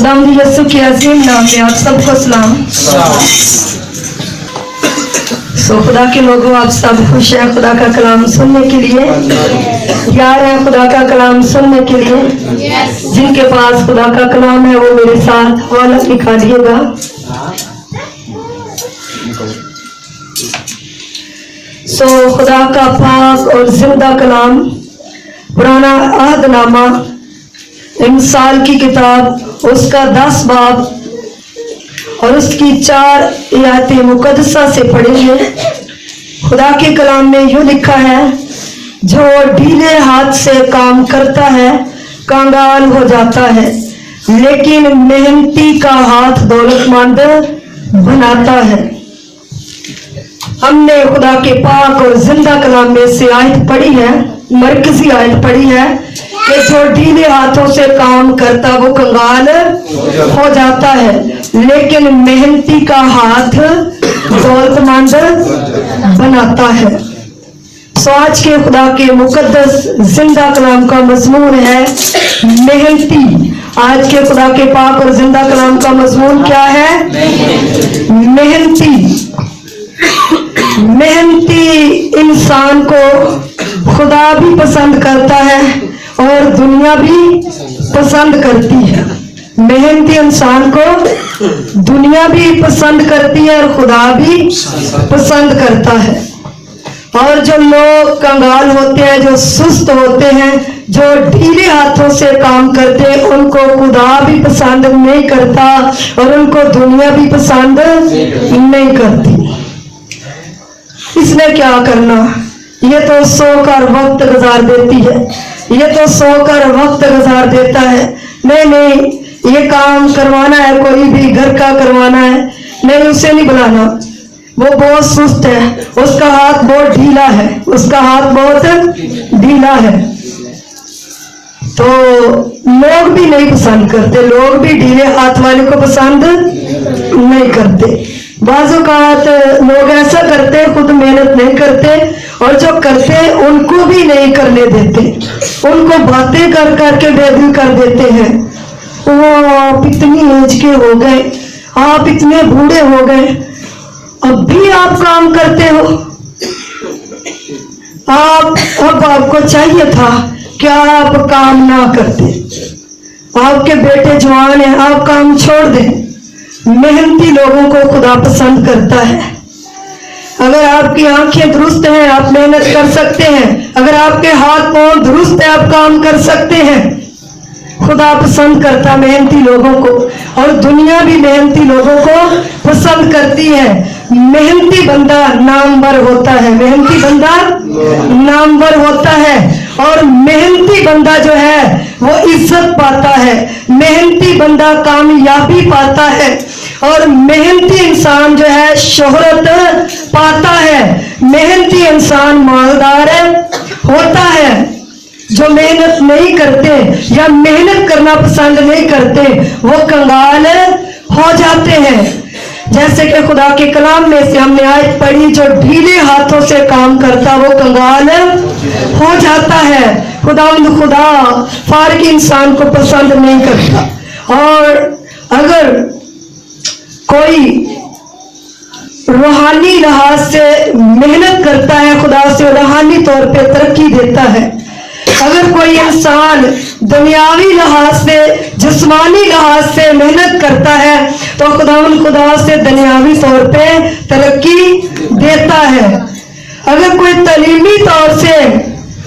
खुदावंद यीशु के अजीम नाम में आप सबको सलाम। खुदा के लोगों, आप सब खुश हैं खुदा का कलाम सुनने के लिए, तैयार हैं खुदा का कलाम सुनने के लिए? जिनके पास खुदा का कलाम है वो मेरे साथ हवाला लिखा दिएगा। खुदा का पाक और जिंदा कलाम, पुराना अहदनामा, इमसाल की किताब, उसका 10 बाब और उसकी 4 आयतें मुकद्दसा से पढ़ेंगे। खुदा के कलाम में यूं लिखा है, जो ढीले हाथ से काम करता है कंगाल हो जाता है, लेकिन मेहनती का हाथ दौलतमंद बनाता है। हमने खुदा के पाक और जिंदा कलाम में से आयत पढ़ी है, मरकजी आयत पढ़ी है कि जो ढीले हाथों से काम करता वो कंगाल हो जाता है, लेकिन मेहनती का हाथ दौलतमंद बनाता है। आज के खुदा के मुकद्दस जिंदा कलाम का मजमून है मेहनती। आज के खुदा के पाक और जिंदा कलाम का मजमून क्या है? मेहनती। मेहनती इंसान को खुदा भी पसंद करता है और दुनिया भी पसंद करती है। मेहनती इंसान को दुनिया भी पसंद करती है और खुदा भी पसंद करता है। और जो लोग कंगाल होते हैं, जो सुस्त होते हैं, जो ढीले हाथों से काम करते हैं, उनको खुदा भी पसंद नहीं करता और उनको दुनिया भी पसंद नहीं करती। इसने क्या करना? ये तो सोकर वक्त गुजार देती है, ये तो सोकर वक्त गुजार देता है। नहीं, ये काम करवाना है, कोई भी घर का करवाना है, नहीं, उसे नहीं बुलाना, वो बहुत सुस्त है, उसका हाथ बहुत ढीला है, उसका हाथ बहुत ढीला है। तो लोग भी नहीं पसंद करते, लोग भी ढीले हाथ वाले को पसंद नहीं करते। बाज़-औक़ात लोग ऐसा करते, खुद मेहनत नहीं करते और जो करते उनको भी नहीं करने देते, उनको बातें कर करके बेदिल कर देते हैं। वो आप इतनी एज के हो गए, आप इतने बूढ़े हो गए, अब भी आप काम करते हो। अब आपको चाहिए था कि आप काम ना करते। आपके बेटे जवान हैं, आप काम छोड़ दें। मेहनती लोगों को खुदा पसंद करता है। अगर आपकी आंखें दुरुस्त हैं, आप मेहनत कर सकते हैं। अगर आपके हाथ पांव दुरुस्त है, आप काम कर सकते हैं। खुदा पसंद करता मेहनती लोगों को और दुनिया भी मेहनती लोगों को पसंद करती है। मेहनती बंदा नामवर होता है, मेहनती बंदा नामवर होता है और मेहनती बंदा जो है वो इज्जत पाता है, मेहनती बंदा कामयाबी पाता है और मेहनती इंसान जो है शोहरत पाता है। मेहनती इंसान मालदार होता है। जो मेहनत नहीं करते या मेहनत करना पसंद नहीं करते वो कंगाल हो जाते हैं। जैसे कि खुदा के कलाम में से हमने आयत पढ़ी, जो ढीले हाथों से काम करता वो कंगाल हो जाता है। खुदा फारिग इंसान को पसंद नहीं करता। और अगर कोई रूहानी लिहाज से मेहनत करता है, खुदा से रूहानी तौर पे तरक्की देता है। अगर कोई इंसान दुनियावी लिहाज से, जिस्मानी लिहाज से मेहनत करता है तो खुदा से दुनियावी तौर पे तरक्की देता है। अगर कोई तालीमी तौर से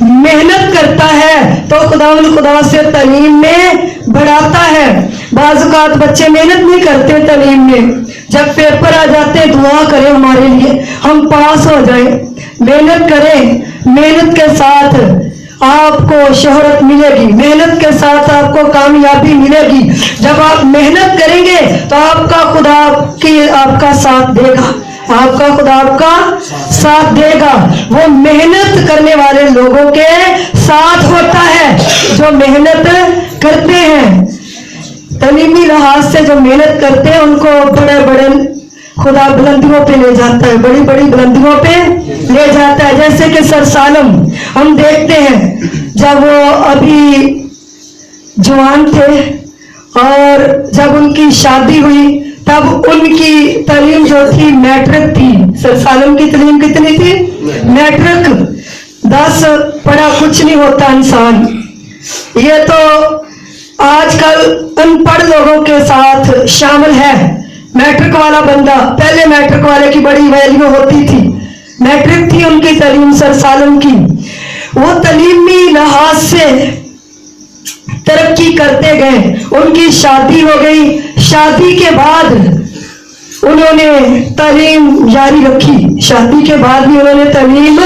मेहनत करता है तो खुदा से तालीम में बढ़ाता है। बाज़-औक़ात बच्चे मेहनत नहीं करते तालीम में, जब पेपर आ जाते दुआ करें हमारे लिए, हम पास हो जाए। मेहनत करें, मेहनत के साथ आपको शोहरत मिलेगी, मेहनत के साथ आपको कामयाबी मिलेगी। जब आप मेहनत करेंगे तो आपका खुदा आपका साथ देगा, आपका खुदा आपका साथ देगा। वो मेहनत करने वाले लोगों के साथ होता है जो मेहनत करते हैं। तालीमी लिहाज से जो मेहनत करते हैं उनको बड़े बड़े खुदा बुलंदियों पे ले जाता है, बड़ी बड़ी बुलंदियों पे ले जाता है। जैसे कि सर सालम हम देखते हैं, जब वो अभी जवान थे اور جب ان کی شادی ہوئی تب ان کی تعلیم جو تھی میٹرک تھی. سر سالم کی تعلیم کتنی تھی؟ میٹرک. 10 پڑھا کچھ نہیں ہوتا انسان. یہ تو آج کل ان پڑھ لوگوں کے ساتھ شامل ہے. میٹرک والا بندہ، پہلے میٹرک والے کی بڑی ویلیو ہوتی تھی. میٹرک تھی ان کی تعلیم سر سالم کی. وہ تعلیمی لحاظ سے ترقی کرتے گئے. ان کی شادی ہو گئی. شادی کے بعد انہوں نے تعلیم جاری رکھی. شادی کے بعد بھی انہوں نے تعلیم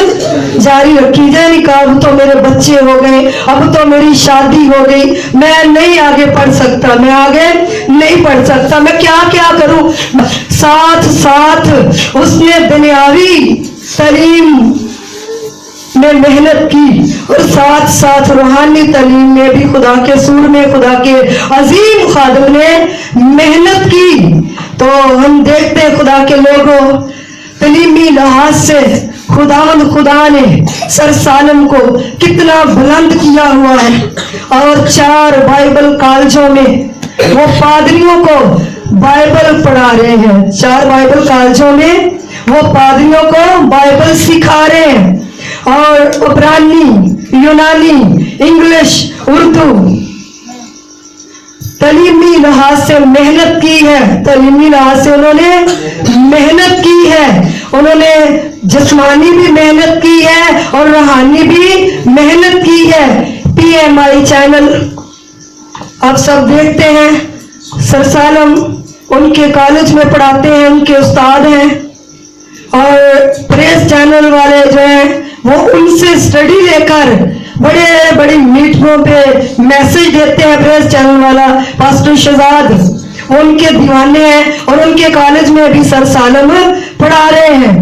جاری رکھی. یعنی کہا اب تو میرے بچے ہو گئے، اب تو میری شادی ہو گئی، میں نہیں آگے پڑھ سکتا، میں آگے نہیں پڑھ سکتا، میں کیا کروں. ساتھ ساتھ اس نے دنیاوی تعلیم میں محنت کی اور ساتھ ساتھ روحانی تعلیم میں بھی خدا کے سور میں خدا کے عظیم خادم نے محنت کی. تو ہم دیکھتے ہیں خدا کے لوگوں، تعلیمی لحاظ سے خدا نے سر سالم کو کتنا بلند کیا ہوا ہے. اور 4 بائبل کالجوں میں وہ پادریوں کو بائبل پڑھا رہے ہیں. 4 بائبل کالجوں میں وہ پادریوں کو بائبل سکھا رہے ہیں. اور عبرانی، یونانی، انگلش، اردو تعلیمی لحاظ سے محنت کی ہے. تعلیمی لحاظ سے انہوں نے محنت کی ہے. انہوں نے جسمانی بھی محنت کی ہے اور روحانی بھی محنت کی ہے. PMI چینل آپ سب دیکھتے ہیں. سر سالم ان کے کالج میں پڑھاتے ہیں، ان کے استاد ہیں. اور پریس چینل والے جو ہیں وہ ان سے اسٹڈی لے کر بڑی میٹنگوں پہ میسج دیتے ہیں. پریس چینل والا پاسٹر شہزاد وہ ان کے دیوانے ہیں اور ان کے کالج میں بھی سر سالم پڑھا رہے ہیں.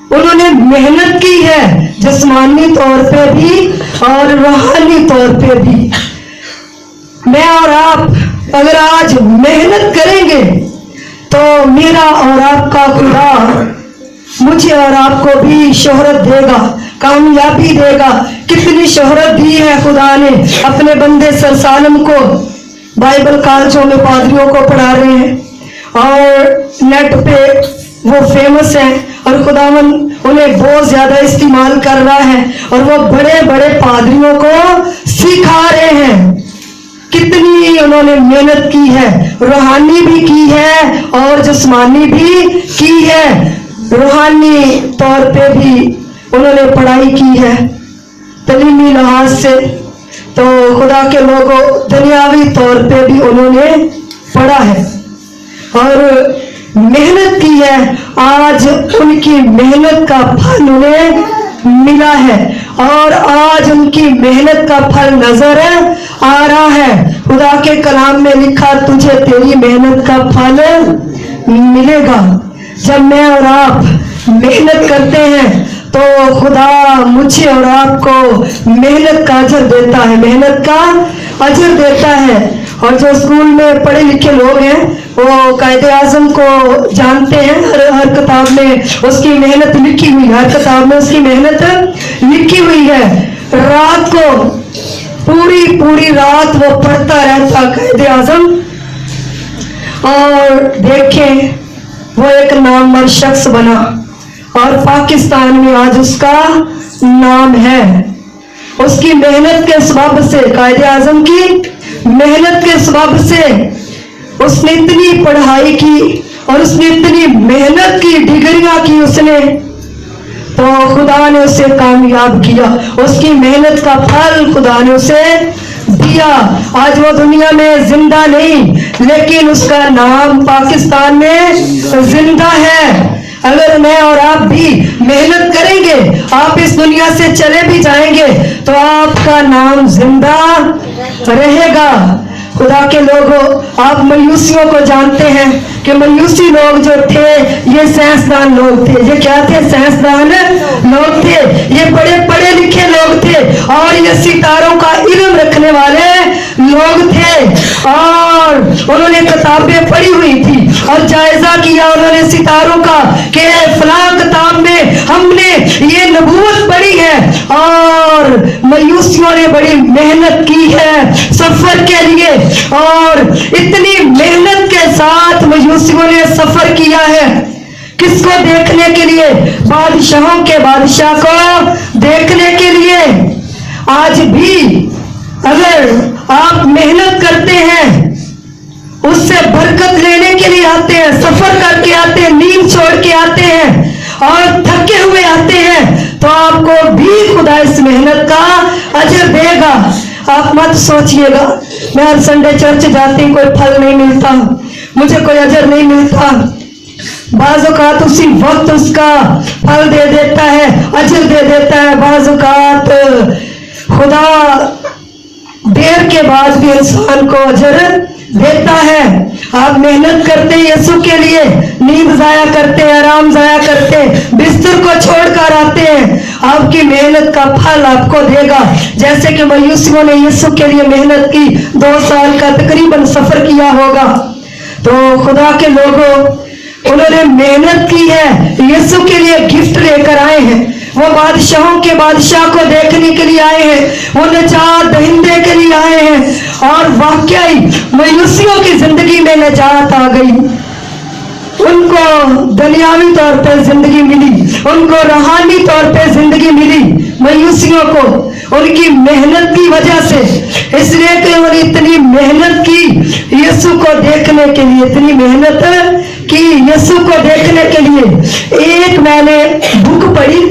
انہوں نے محنت کی ہے جسمانی طور پہ بھی اور روحانی طور پہ بھی. میں اور آپ اگر آج محنت کریں گے تو میرا اور آپ کا خدا مجھے اور آپ کو بھی شہرت دے گا، کامیابی دے گا. کتنی شہرت دی ہے خدا نے اپنے بندے سر سالم کو. بائبل کالجوں میں پادریوں کو پڑھا رہے ہیں اور نیٹ پہ وہ فیمس ہیں اور خداوند انہیں بہت زیادہ استعمال کر رہا ہے اور وہ بڑے بڑے پادریوں کو سکھا رہے ہیں. کتنی انہوں نے محنت کی ہے، روحانی بھی کی ہے اور جسمانی بھی کی ہے. روحانی طور پہ بھی انہوں نے پڑھائی کی ہے تعلیمی لحاظ سے. تو خدا کے لوگوں دنیاوی طور پہ بھی انہوں نے پڑھا ہے اور محنت کی ہے. آج ان کی محنت کا پھل انہیں ملا ہے اور آج ان کی محنت کا پھل نظر آ رہا ہے. خدا کے کلام میں لکھا تجھے تیری محنت کا پھل ملے گا. جب میں اور آپ محنت کرتے ہیں تو خدا مجھے اور آپ کو محنت کا اجر دیتا ہے، محنت کا اجر دیتا ہے. اور جو اسکول میں پڑھے لکھے لوگ ہیں وہ قائد اعظم کو جانتے ہیں. ہر کتاب میں اس کی محنت لکھی ہوئی، ہر کتاب میں اس کی محنت لکھی ہوئی ہے. رات کو پوری رات وہ پڑھتا رہتا قائد اعظم. اور دیکھیں وہ ایک نامور شخص بنا اور پاکستان میں آج اس کا نام ہے. اس کی محنت کے سبب سے، قائد اعظم کی محنت کے سبب سے اس نے اتنی پڑھائی کی اور اس نے اتنی محنت کی، ڈگریاں کی اس نے، تو خدا نے اسے کامیاب کیا. اس کی محنت کا پھل خدا نے اسے دیا. آج وہ دنیا میں زندہ نہیں لیکن اس کا نام پاکستان میں زندہ ہے. اگر میں اور آپ بھی محنت کریں گے، آپ اس دنیا سے چلے بھی جائیں گے تو آپ کا نام زندہ رہے گا. خدا کے لوگوں آپ مایوسیوں کو جانتے ہیں کہ مایوسی لوگ جو تھے یہ سائنسدان لوگ تھے. یہ کیا تھے؟ سائنسدان لوگ تھے. یہ بڑے پڑھے لکھے لوگ تھے اور یہ ستاروں کا علم رکھنے والے لوگ تھے اور انہوں نے کتابیں پڑھی ہوئی تھی اور جائزہ کیا انہوں نے ستاروں کا کہ فلاں کتاب میں ہم نے یہ نبوت پڑھی ہے. اور مایوسیوں نے بڑی محنت کی ہے سفر کے لیے اور इतनी मेहनत के साथ मयूसियों ने सफर किया है। किसको देखने के लिए? बादशाहों के बादशाह को देखने के लिए। आज भी अगर आप मेहनत करते हैं, उससे बरकत लेने के लिए आते हैं, सफर करके आते हैं, नींद छोड़ के आते हैं और थके हुए आते हैं, तो आपको भी खुदा इस मेहनत का अजर देगा। आप मत सोचिएगा मैं हर संडे चर्च जाती हूँ, कोई फल नहीं मिलता, मुझे कोई अजर नहीं मिलता। बाज़ औक़ात उसी वक्त उसका फल दे देता है, अजर दे देता है। बाज़ औक़ात खुदा देर के बाद भी इंसान को अजर देता है। आप मेहनत करते हैं यीशु के लिए, नींद जाया करते हैं, आराम जाया करते हैं, बिस्तर को छोड़कर आते हैं, आपकी मेहनत का फल आपको देगा। जैसे कि मयूसियों ने यीशु के लिए मेहनत की, 2 साल का तकरीबन सफर किया होगा। तो खुदा के लोगों, उन्होंने मेहनत की है, यीशु के लिए गिफ्ट लेकर आए हैं। वो बादशाहों के बादशाह को देखने के लिए आए हैं, वो निजात दहिंदे के लिए आए हैं। और वाकई मयूसियों की जिंदगी में निजात आ गई। उनको दुनियावी तौर पर जिंदगी मिली, उनको रूहानी तौर पर जिंदगी मिली मयूसियों को, उनकी मेहनत की वजह से। इसलिए कि उन्होंने इतनी मेहनत की यीशु को देखने के लिए, इतनी मेहनत की यीशु को देखने के लिए। एक मैंने बुक पढ़ी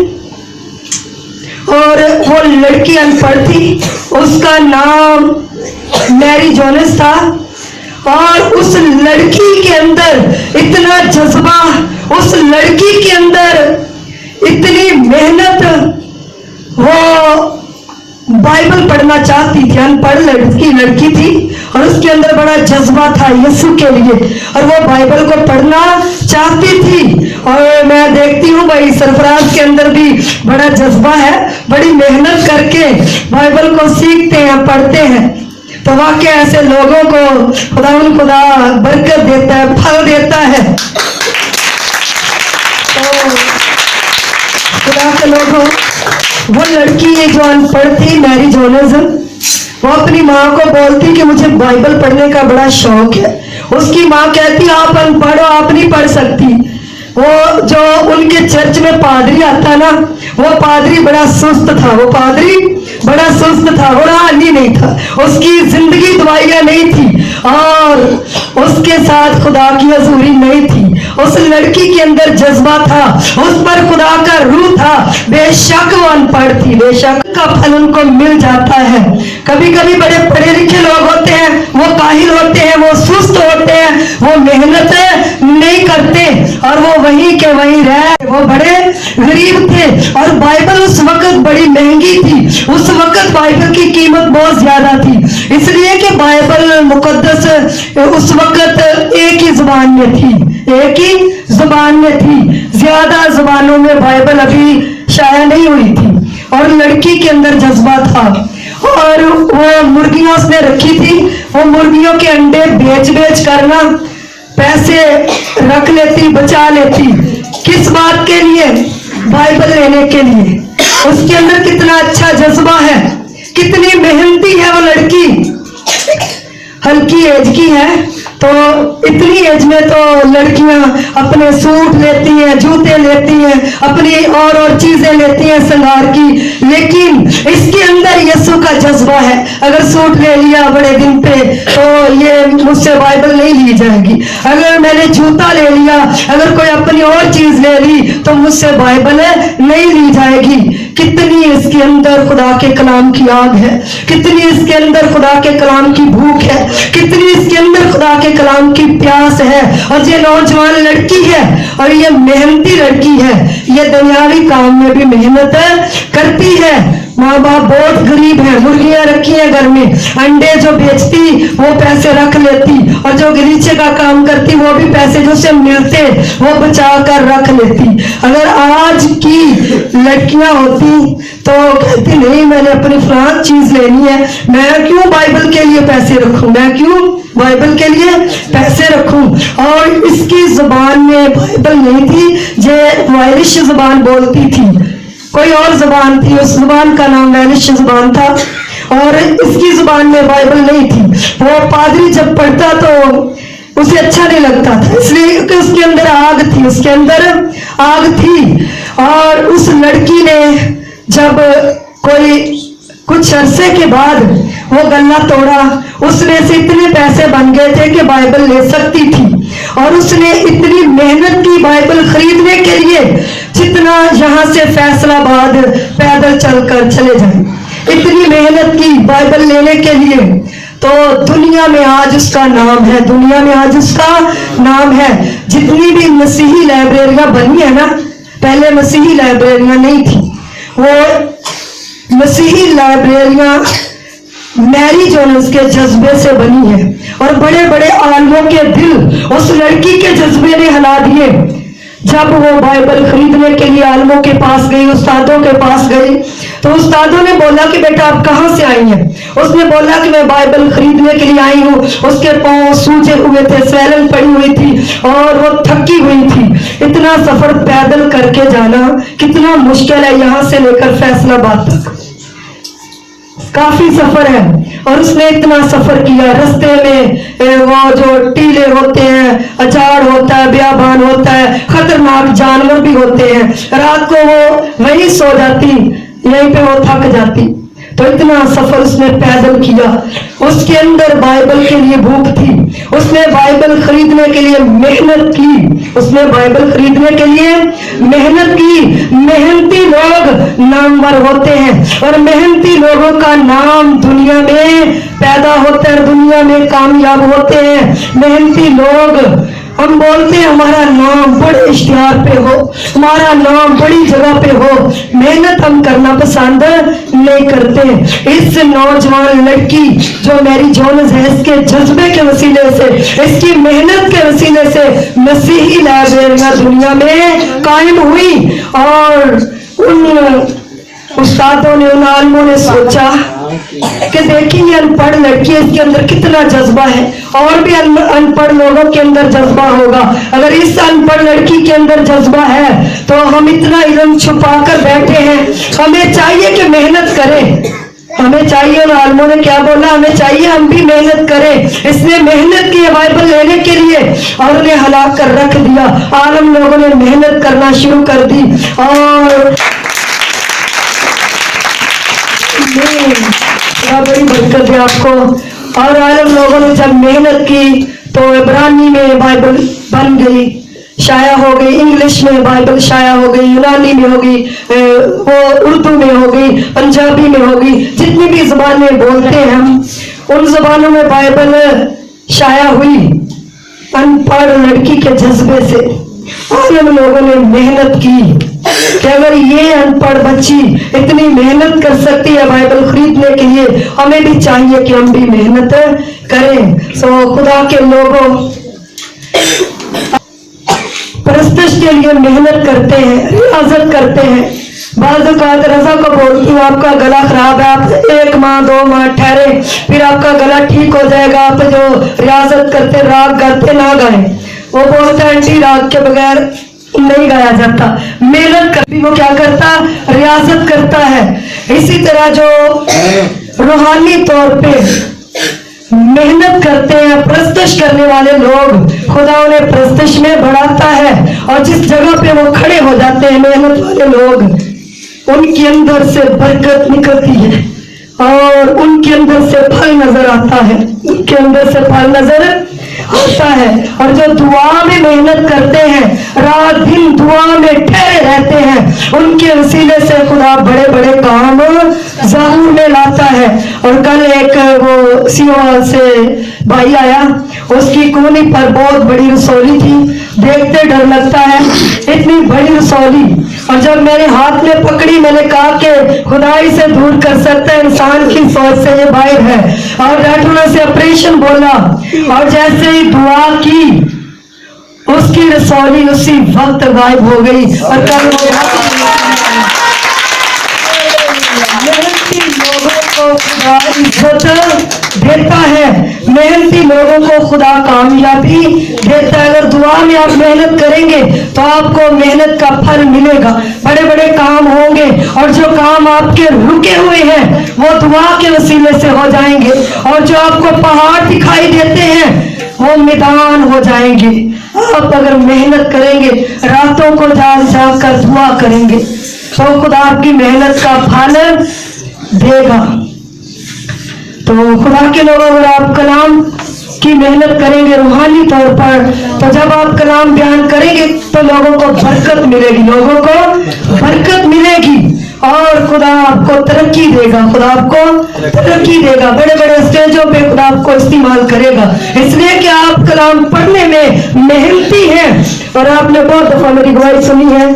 और वो लड़की अनपढ़ थी, उसका नाम मैरी जोनस था। और उस लड़की के अंदर इतना जज्बा, उस लड़की के अंदर इतनी मेहनत, वो बाइबल पढ़ना चाहती थी। अनपढ़ लड़की थी और उसके अंदर बड़ा जज्बा था यीशु के लिए, और वो बाइबल को पढ़ना चाहती थी। और मैं देखती हूँ भाई सरफराज के अंदर भी बड़ा जज्बा है, बड़ी मेहनत करके बाइबल को सीखते हैं, पढ़ते हैं। तो वाकई ऐसे लोगों को खुदा बरकत देता है, फल देता है। तो खुदा के लोगों, वो लड़की जो अनपढ़ थी मैरी जोनस, वो अपनी माँ को बोलती कि मुझे बाइबल पढ़ने का बड़ा शौक है। उसकी माँ कहती आप अनपढ़ हो, आप नहीं पढ़ सकती। वो जो उनके चर्च में पादरी आता ना, वो पादरी बड़ा सुस्त था, वो पादरी बड़ा सुस्त था, वो रूहानी नहीं था, उसकी जिंदगी दवाइयाँ नहीं थी और उसके साथ खुदा की हजूरी नहीं थी। उस लड़की के अंदर जज्बा था, उस पर खुदा का रूह था। बेशक वो अनपढ़ थी, बेशक का फल उनको मिल जाता है। कभी कभी बड़े पढ़े लिखे लोग होते हैं, वो काहिल होते हैं, वो सुस्त होते हैं, वो मेहनत नहीं करते और वो वहीं के वहीं रह। वो बड़े गरीब थे और बाइबल उस वक्त बड़ी महंगी थी, उस वक्त बाइबल की कीमत बहुत ज्यादा थी, इसलिए कि बाइबल मुकद्दस उस वक्त एक ही जुबान में थी, एक ही जुबान में थी। ज्यादा जुबानों में बाइबल अभी शाया नहीं हुई थी। और लड़की के अंदर जज्बा था और वो मुर्गियां उसने रखी थी, वो मुर्गियों के अंडे बेच बेच करना पैसे रख लेती, बचा लेती। किस बात के लिए? बाइबल लेने के लिए। उसके अंदर कितना अच्छा जज्बा है, कितनी मेहनती है वो लड़की। हल्की एज की है, तो इतनी एज में तो लड़कियां अपने सूट लेती हैं, जूते लेती हैं, अपनी और चीजें लेती हैं श्रृंगार की, लेकिन इसके अंदर यीशु का जज्बा है। अगर सूट ले लिया बड़े दिन पे तो ये मुझसे बाइबल नहीं ली जाएगी। अगर मैंने जूता ले लिया, अगर कोई अपनी और चीज ले ली तो मुझसे बाइबल नहीं ली जाएगी। कितनी इसके अंदर खुदा के कलाम की आग है, कितनी इसके अंदर खुदा के कलाम की भूख है, कितनी इसके अंदर खुदा के कलाम की प्यास है। और ये नौजवान लड़की है और ये मेहनती लड़की है, ये दुनियावी काम में भी मेहनत करती है। माँ बाप बहुत गरीब है, मुर्गियां रखी है घर में, अंडे जो बेचती वो पैसे रख लेती और जो गलीचे का काम करती वो भी पैसे जो से मिलते वो बचा कर रख लेती। अगर आज की लड़कियां होती तो कहती नहीं मैंने अपनी फलां चीज लेनी है, मैं क्यों बाइबल के लिए पैसे रखूं, मैं क्यों बाइबल के लिए पैसे रखूं। और इसकी जुबान में बाइबल नहीं थी, जो वायलिश जुबान बोलती थी, कोई और जुबान थी, उस जुबान का नाम वैलिश जुबान था। اور اس کی زبان میں بائبل نہیں تھی. وہ پادری جب پڑھتا تو اسے اچھا نہیں لگتا تھا، اس لیے کہ اس کے اندر آگ تھی، اس کے اندر آگ تھی. اور اس لڑکی نے جب کوئی کچھ عرصے کے بعد وہ گلہ توڑا، اس میں سے اتنے پیسے بن گئے تھے کہ بائبل لے سکتی تھی. اور اس نے اتنی محنت کی بائبل خریدنے کے لیے جتنا یہاں سے فیصل آباد پیدل چل کر چلے جائیں، اتنی محنت کی بائبل لینے کے لیے. تو دنیا میں آج اس کا نام ہے، دنیا میں آج اس کا نام ہے. جتنی بھی مسیحی لائبریریاں بنی ہیں نا، پہلے مسیحی لائبریریاں نہیں تھی، وہ مسیحی لائبریریاں میری جونس کے جذبے سے بنی ہے. اور بڑے بڑے عالموں کے دل اس لڑکی کے جذبے نے ہلا دیے. جب وہ بائبل خریدنے کے لیے عالموں کے پاس گئی، استادوں کے پاس گئی، تو استادوں نے بولا کہ بیٹا آپ کہاں سے آئی ہیں؟ اس نے بولا کہ میں بائبل خریدنے کے لیے آئی ہوں. اس کے پاؤں سوجے ہوئے تھے، سیلن پڑی ہوئی تھی اور وہ تھکی ہوئی تھی. اتنا سفر پیدل کر کے جانا کتنا مشکل ہے، یہاں سے لے کر فیصل آباد تک کافی سفر ہے. اور اس نے اتنا سفر کیا. رستے میں وہ جو ٹیلے ہوتے ہیں، اچار ہوتا ہے، بیابان ہوتا ہے، خطرناک جانور بھی ہوتے ہیں. رات کو وہ وہیں سو جاتی، یہیں پہ وہ تھک جاتی. تو اتنا سفر اس نے پیدل کیا. اس کے اندر بائبل کے لیے بھوک تھی. اس نے بائبل خریدنے کے لیے محنت کی. اس نے بائبل خریدنے کے لیے محنت کی. محنتی لوگ نامور ہوتے ہیں، اور محنتی لوگوں کا نام دنیا میں پیدا ہوتا ہے، دنیا میں کامیاب ہوتے ہیں. محنتی لوگ، ہم بولتے ہیں ہمارا نام بڑے اشتہار پہ ہو، ہمارا نام بڑی جگہ پہ ہو، محنت ہم کرنا پسند نہیں کرتے. اس نوجوان لڑکی جو میری جونز ہے، اس کے جذبے کے وسیلے سے، اس کی محنت کے وسیلے سے مسیحی لائبریریاں دنیا میں قائم ہوئی. اور ان استادوں نے، ان عالموں نے سوچا کہ دیکھیں یہ ان پڑھ لڑکی ہے، اس کے اندر کتنا جذبہ ہے. اور بھی ان پڑھ لوگوں کے اندر جذبہ ہوگا. اگر اس ان پڑھ لڑکی کے اندر جذبہ ہے تو ہم اتنا علم چھپا کر بیٹھے ہیں. ہمیں چاہیے کہ محنت کریں. ہمیں چاہیے، ان عالموں نے کیا بولا، ہمیں چاہیے ہم بھی محنت کریں. اس نے محنت کی بائبل لینے کے لیے اور انہیں ہلاک کر رکھ دیا. عالم لوگوں نے محنت کرنا شروع کر دی اور بڑی برکت ہے آپ کو. اور عالم لوگوں نے جب محنت کی تو عبرانی میں بائبل بن گئی، شائع ہو گئی. انگلش میں بائبل شائع ہو گئی، یونانی میں ہو گئی، وہ اردو میں ہو گئی، پنجابی میں ہو گئی. جتنی بھی زبانیں بولتے ہیں ہم، ان زبانوں میں بائبل شائع ہوئی. ان پڑھ لڑکی کے جذبے سے عالم لوگوں نے محنت کی کہ اگر یہ ان پڑھ بچی اتنی محنت کر سکتی ہے بائبل خریدنے کے لیے، ہمیں بھی چاہیے کہ ہم بھی محنت کریں. سو خدا کے لوگوں پرستش کے لیے محنت کرتے ہیں، ریاضت کرتے ہیں. بعض اوقات رضا کو بولتی ہوں آپ کا گلا خراب ہے، آپ 1 ماہ 2 ماہ ٹھہرے، پھر آپ کا گلا ٹھیک ہو جائے گا. آپ جو ریاضت کرتے، راگ گاتے، نہ گائیں. وہ بولتا ہے آنٹی راگ کے بغیر نہیں گایا جاتا. محنت کرتی، وہ کیا کرتا، ریاضت کرتا ہے. اسی طرح جو روحانی طور پہ محنت کرتے ہیں، پرستش کرنے والے لوگ، خدا انہیں پرستش میں بڑھاتا ہے. اور جس جگہ پہ وہ کھڑے ہو جاتے ہیں محنت والے لوگ، ان کے اندر سے برکت نکلتی ہے اور ان کے اندر سے پھل نظر آتا ہے، ان کے اندر سے پھل نظر آتا ہے. اور جو دعا میں محنت کرتے ہیں، رات دن دعا میں ٹھہرے رہتے ہیں، ان کے وسیلے سے خدا بڑے بڑے کام ظہور میں لاتا ہے. اور کل ایک وہ سیوال سے بھائی آیا، اس کی کونی پر بہت بڑی رسولی تھی، دیکھتے ڈر لگتا ہے، اتنی بڑی رسولی. اور جب میں نے ہاتھ میں پکڑی، میں نے کہا کہ خدائی سے دور کر سکتا ہے، انسان کی سوچ سے یہ باہر ہے. اور ڈاکٹر نے سے آپریشن بولا، اور جیسے ہی دعا کی اس کی رسولی اسی وقت غائب ہو گئی. اور کل محنتی لوگوں کو خدا عزت دیتا ہے، محنتی لوگوں کو خدا کامیابی دیتا ہے. اگر دعا दुआ में आप मेहनत करेंगे तो आपको मेहनत का फल मिलेगा, बड़े बड़े काम होंगे, और जो काम आपके रुके हुए हैं वो दुआ के वसीले से हो जाएंगे, और जो आपको पहाड़ दिखाई देते हैं वो मैदान हो जाएंगे। आप अगर मेहनत करेंगे, रातों को जाग जाग कर दुआ करेंगे तो खुदा आपकी मेहनत का फल देगा। तो खुदा के लोग, अगर आप कलाम की मेहनत करेंगे रूहानी तौर पर, तो जब आप कलाम बयान करेंगे तो लोगों को बरकत मिलेगी, लोगों को बरकत मिलेगी, और खुदा आपको तरक्की देगा, खुदा आपको तरक्की देगा, बड़े बड़े स्टेजों पे खुदा आपको इस्तेमाल करेगा, इसलिए कि आप कलाम पढ़ने में मेहनती हैं। और आपने बहुत दफा मेरी गवाही सुनी है,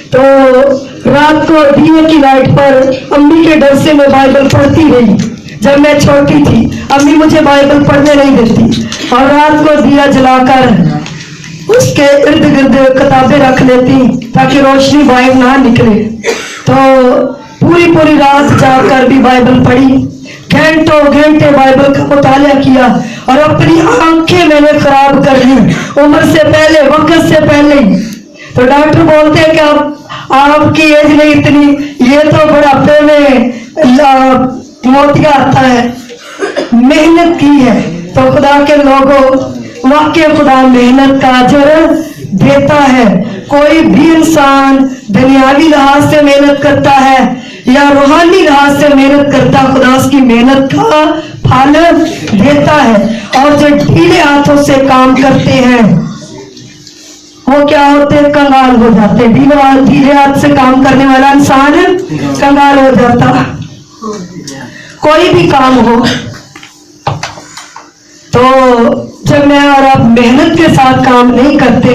तो रात को दिए की लाइट पर अम्मी के डर से मैं बाइबल पढ़ती रही। जब मैं छोटी थी अम्मी मुझे बाइबल पढ़ने नहीं देती, और रात को दिया जलाकर उसके इर्द गिर्द किताबें रख लेती ताकि रोशनी बाहर ना निकले। तो पूरी पूरी रात जाकर भी बाइबल पढ़ी, घंटों घंटे बाइबल का मुताला किया, और अपनी आंखें मैंने खराब कर ली उम्र से पहले, वक्त से पहले ही। तो डॉक्टर बोलते हैं कि आपकी एज नहीं इतनी, ये तो बुढ़ापे में मोतिया आता है। मेहनत की है तो खुदा के लोगों, वाकई खुदा मेहनत का अजर देता है। कोई भी इंसान दुनियावी लिहाज से मेहनत करता है या रूहानी लिहाज से मेहनत करता, खुदा उसकी मेहनत का फल देता है। और जो ढीले हाथों से काम करते हैं वो क्या होते हैं, कंगाल हो जाते हैं। ढीले हाथ से काम करने वाला इंसान कंगाल हो जाता। कोई भी काम हो, तो जब मैं और आप मेहनत के साथ काम नहीं करते,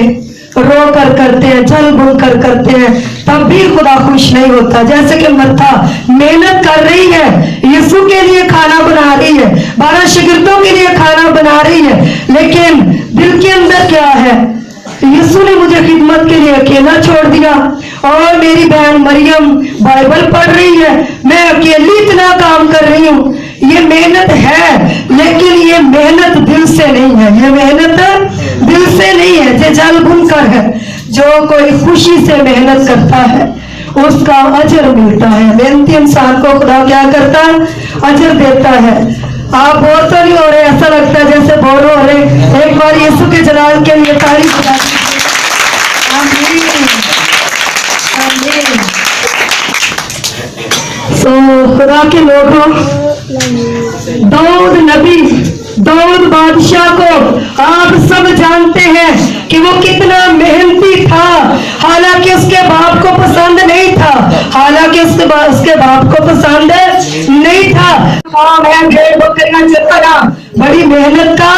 रो कर करते हैं, जल बुन कर करते हैं, तब भी खुदा खुश नहीं होता। जैसे कि मत्था मेहनत कर रही है, यीशु के लिए खाना बना रही है, 12 शागिर्दों के लिए खाना बना रही है, लेकिन दिल के अंदर क्या है, यीशु ने मुझे खिदमत के लिए अकेला छोड़ दिया, और मेरी बहन मरियम बाइबल पढ़ रही है, मैं अकेली इतना काम कर रही हूँ। ये मेहनत है, लेकिन ये मेहनत दिल से नहीं है, ये मेहनत दिल से नहीं है, ये जल बुनकर है। जो कोई खुशी से मेहनत करता है उसका अजर मिलता है। मेहनती इंसान को खुदा क्या करता है, अजर देता है। आप बोर तो नहीं हो रहे, ऐसा लगता है जैसे बोर हो रहे। एक बार यीशु के जलाल के लिए तारीफ करा। तो खुदा के लोगों, दाऊद नबी, दाऊद बादशाह को आप सब जानते हैं कि वो कितना मेहनती था। हालांकि उसके बाप को पसंद नहीं था, हालांकि उसके बाप को पसंद नहीं था। काम है भेड़ बकरियां चराना, बड़ी मेहनत का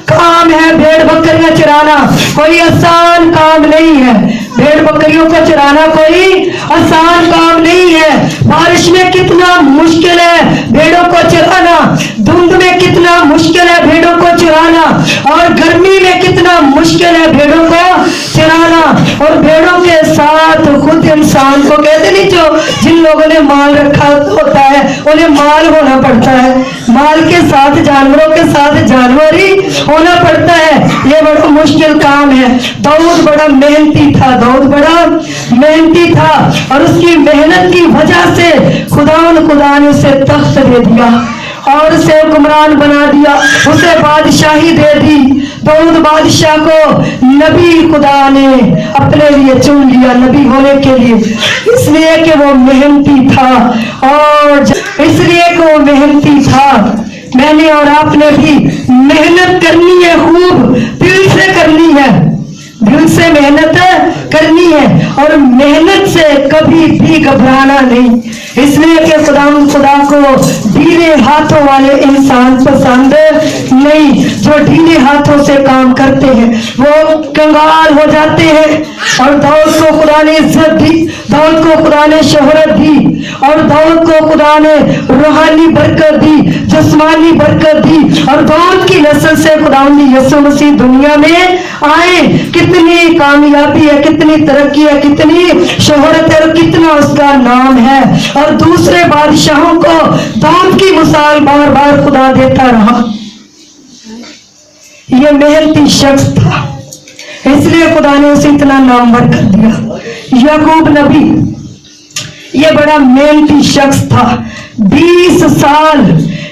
काम है भेड़ बकरियां चराना, कोई आसान काम नहीं है। भेड़ बकरियों को चराना कोई आसान काम नहीं है। बारिश में कितना मुश्किल है भेड़ों को चराना, धुंध में कितना मुश्किल है भेड़ों को चराना, और गर्मी में कितना मुश्किल है भेड़ों को चराना। और भेड़ों के साथ खुद इंसान को कहते नहीं, जो जिन लोगों ने माल रखा होता है उन्हें माल होना पड़ता है, माल के साथ जानवरों के साथ जानवर ही होना पड़ता है। ये बड़ा मुश्किल काम है। दाऊद बड़ा मेहनती था, दाऊद बड़ा मेहनती था, और उसकी मेहनत की वजह से खुदा ने उसे तख्त दे दिया और उसे हुक्मरान बना दिया, उसे बादशाही दे दी। दाऊद बादशाह को नबी खुदा ने अपने लिए चुन लिया, नबी होने के लिए, इसलिए कि वो मेहनती था, और इसलिए कि वो मेहनती था। मैंने और आपने भी मेहनत करनी है, खूब दिल से करनी है, दिल से मेहनत करनी है, और मेहनत से कभी भी घबराना नहीं। इसलिए कि खुदा को ढीले हाथों वाले इंसान पसंद नहीं। जो ढीले हाथों से काम करते हैं वो कंगाल हो जाते हैं। और दाऊद को खुदा ने इज्जत दी, दाऊद को खुदा ने शोहरत दी, और दाऊद को खुदा ने रूहानी बरकत दी, जिस्मानी बरकत दी, और दाऊद की नस्ल से खुदा ने यीशु मसीह दुनिया में आए। कितनी कामयाबी है, कितनी तरक्की है, कितनी शोहरत है, और कितना उसका नाम है। और दूसरे बादशाहों को दाऊद की मिसाल बार बार खुदा देता रहा। ये मेहनती शख्स था, इसलिए खुदा ने उसे इतना नामवर कर दिया। याकूब नबी ये बड़ा मेहनती शख्स था। 20 साल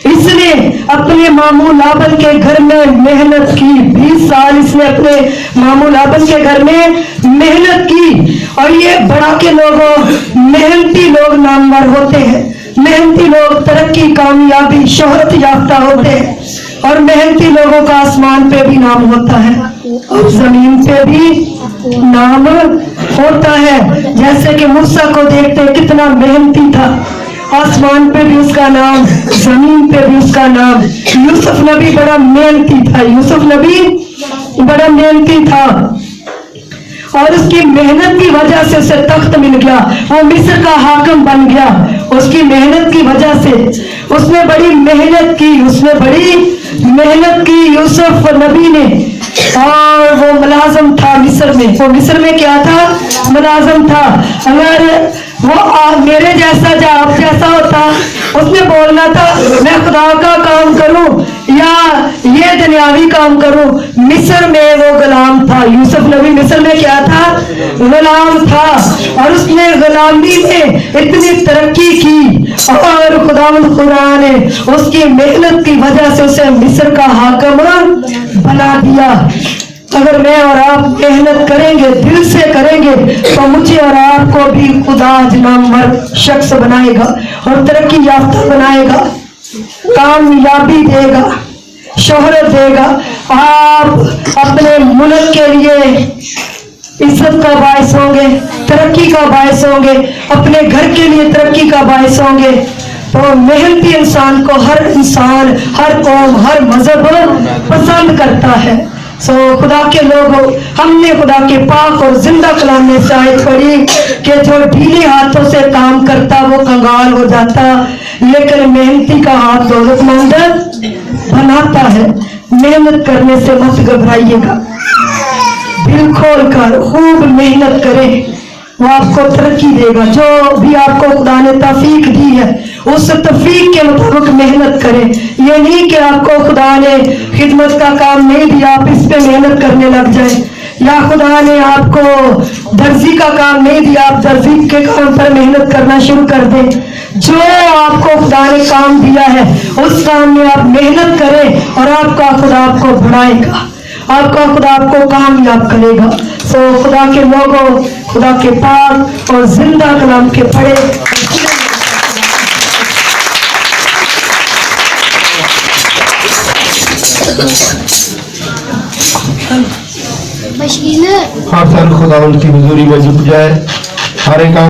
इसने अपने मामू लाबन के घर में मेहनत की। 20 साल इसने अपने मामू लाबन के घर में मेहनत की। और ये बड़ा के लोगों, मेहनती लोग नामवर होते हैं। मेहनती लोग तरक्की, कामयाबी, शोहरत याफ्ता होते हैं। और मेहनती लोगों का आसमान पे भी नाम होता है और जमीन पे भी नाम होता है। जैसे कि मूसा को देखते कितना मेहनती था, आसमान पे भी उसका नाम, जमीन पे भी उसका नाम। यूसुफ नबी बड़ा मेहनती था। यूसुफ नबी बड़ा मेहनती था और उसकी मेहनत की वजह से उसे तख्त मिल गया। वो मिस्र का हाकिम बन गया। उसकी मेहनत की वजह से उसने बड़ी मेहनत की, उसने बड़ी मेहनत की यूसुफ नबी ने। और वो मुलाजम था मिस्र में। वो मिस्र में क्या था? मुलाजम था। अगर वो मेरे जैसा या आप जैसा होता, उसने बोलना था मैं खुदा का काम करूं या ये दुनियावी काम करूं। मिस्र में वो गुलाम था। यूसुफ नबी मिस्र में क्या था? गुलाम था। और उसने गुलामी में इतनी तरक्की की और खुदा ने उसकी मेहनत की वजह से उसे मिस्र का हाकिम बना दिया। अगर मैं और आप मेहनत करेंगे, दिल से करेंगे, तो मुझे और आपको भी खुदा नामवर शख्स बनाएगा और तरक्की याफ्ता बनाएगा, कामयाबी देगा, शोहरत देगा। आप अपने मुल्क के लिए इज्जत का बायस होंगे, तरक्की का बायस होंगे, अपने घर के लिए तरक्की का बायस होंगे। तो मेहनती इंसान को हर इंसान, हर कौम, हर मजहब पसंद करता है। सो खुदा के लोगों, हमने खुदा के पाक और जिंदा कलाम में से आयत पढ़ी कि जो ढीले हाथों से काम करता वो कंगाल हो जाता, लेकिन मेहनती का हाथ दौलतमंद बनाता है। मेहनत करने से मत घबराइएगा, दिल खोल कर खूब मेहनत करें, वो आपको तरक्की देगा। जो भी आपको खुदा ने तौफीक दी है उस तौफीक के मुताबिक मेहनत करें। ये नहीं कि आपको खुदा ने खिदमत का काम नहीं दिया आप इस पे मेहनत करने लग जाए, या खुदा ने आपको दर्जी का काम नहीं दिया आप दर्जी के काम पर मेहनत करना शुरू कर दें। जो आपको खुदा ने काम दिया है उस काम में आप मेहनत करें और आपका खुदा आपको बढ़ाएगा, आपका खुदा आपको कामयाब करेगा। सो खुदा के लोगों, खुदा के पाक और जिंदा कलाम के पढ़े हर साल खुदा उनकी हुजूरी में झुक जाए। हर एक